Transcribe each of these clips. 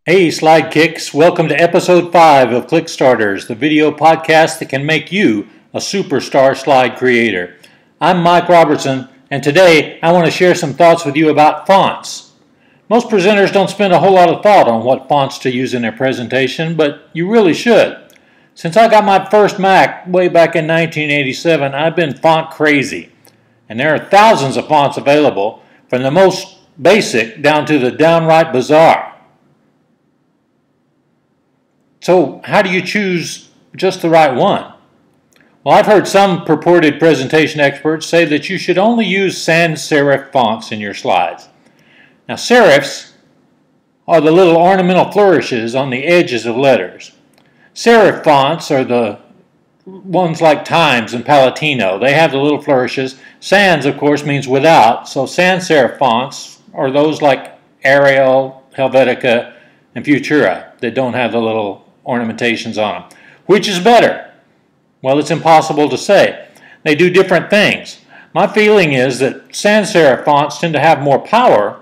Hey Slide Kicks, welcome to episode 5 of ClickStarters, the video podcast that can make you a superstar slide creator. I'm Mike Robertson, and today I want to share some thoughts with you about fonts. Most presenters don't spend a whole lot of thought on what fonts to use in their presentation, but you really should. Since I got my first Mac way back in 1987, I've been font crazy, and there are thousands of fonts available, from the most basic down to the downright bizarre. So how do you choose just the right one? Well, I've heard some purported presentation experts say that you should only use sans-serif fonts in your slides. Now, serifs are the little ornamental flourishes on the edges of letters. Serif fonts are the ones like Times and Palatino. They have the little flourishes. Sans, of course, means without, so sans-serif fonts are those like Arial, Helvetica, and Futura that don't have the little ornamentations on them. Which is better? Well, it's impossible to say. They do different things. My feeling is that sans-serif fonts tend to have more power,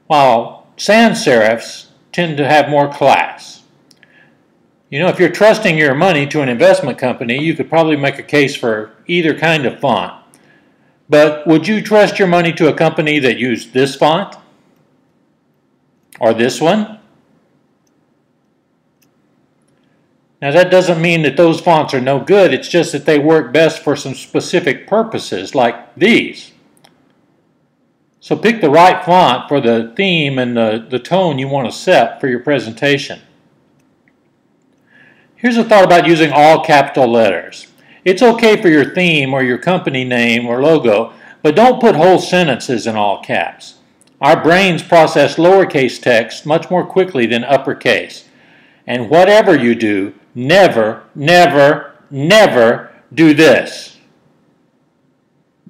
while sans-serifs tend to have more class. You know, if you're trusting your money to an investment company, you could probably make a case for either kind of font. But would you trust your money to a company that used this font? Or this one? Now, that doesn't mean that those fonts are no good. It's just that they work best for some specific purposes, like these. So pick the right font for the theme and the tone you want to set for your presentation. Here's a thought about using all capital letters. It's okay for your theme or your company name or logo, but don't put whole sentences in all caps. Our brains process lowercase text much more quickly than uppercase. And whatever you do, never, never, never do this.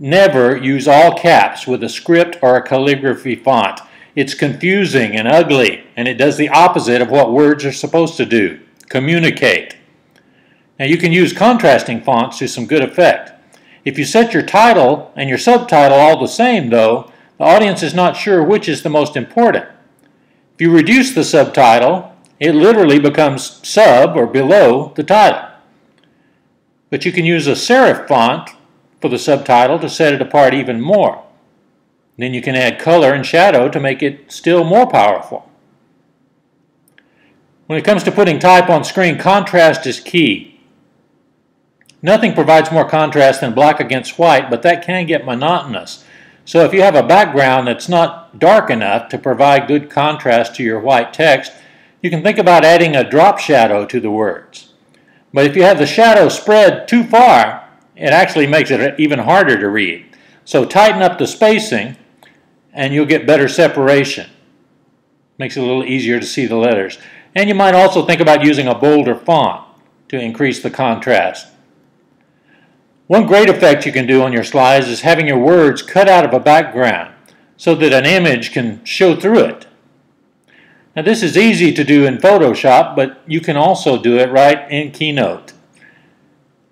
Never use all caps with a script or a calligraphy font. It's confusing and ugly, and it does the opposite of what words are supposed to do: communicate. Now, you can use contrasting fonts to some good effect. If you set your title and your subtitle all the same, though, the audience is not sure which is the most important. If you reduce the subtitle, it literally becomes sub or below the title. But you can use a serif font for the subtitle to set it apart even more. Then you can add color and shadow to make it still more powerful. When it comes to putting type on screen, contrast is key. Nothing provides more contrast than black against white, but that can get monotonous. So if you have a background that's not dark enough to provide good contrast to your white text, you can think about adding a drop shadow to the words. But if you have the shadow spread too far, it actually makes it even harder to read. So tighten up the spacing and you'll get better separation. Makes it a little easier to see the letters. And you might also think about using a bolder font to increase the contrast. One great effect you can do on your slides is having your words cut out of a background so that an image can show through it. Now, this is easy to do in Photoshop, but you can also do it right in Keynote.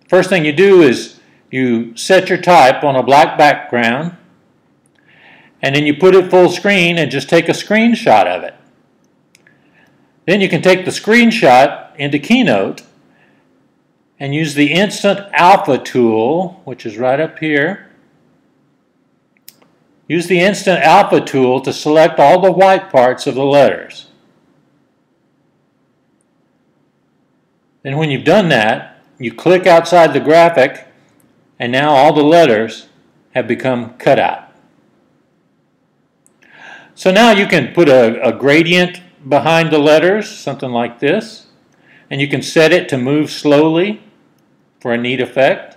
First thing you do is you set your type on a black background, and then you put it full screen and just take a screenshot of it. Then you can take the screenshot into Keynote and use the Instant Alpha tool, which is right up here. Use the Instant Alpha tool to select all the white parts of the letters. Then when you've done that, you click outside the graphic, and now all the letters have become cut out. So now you can put a gradient behind the letters, something like this, and you can set it to move slowly for a neat effect.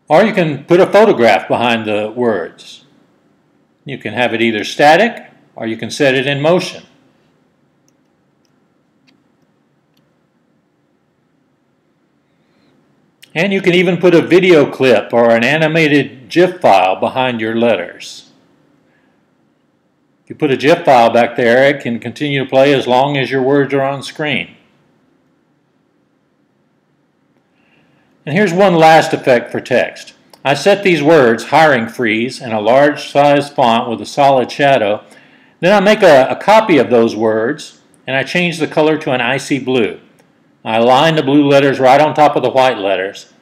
Or you can put a photograph behind the words. You can have it either static or you can set it in motion. And you can even put a video clip or an animated GIF file behind your letters. If you put a GIF file back there, it can continue to play as long as your words are on screen. And here's one last effect for text. I set these words, hiring freeze, in a large size font with a solid shadow. Then I make a copy of those words, and I change the color to an icy blue. I align the blue letters right on top of the white letters.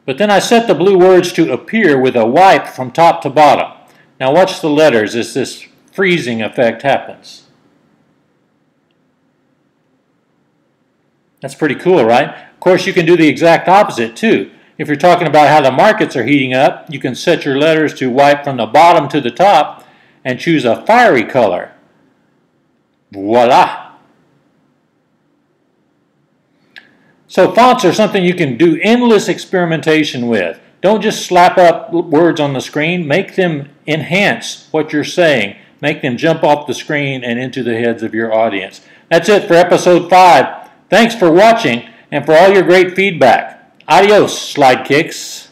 But then I set the blue words to appear with a wipe from top to bottom. Now watch the letters as this freezing effect happens. That's pretty cool, right? Of course, you can do the exact opposite too. If you're talking about how the markets are heating up, you can set your letters to wipe from the bottom to the top and choose a fiery color. Voila! So fonts are something you can do endless experimentation with. Don't just slap up words on the screen. Make them enhance what you're saying. Make them jump off the screen and into the heads of your audience. That's it for episode 5. Thanks for watching and for all your great feedback. Adios, slide kicks.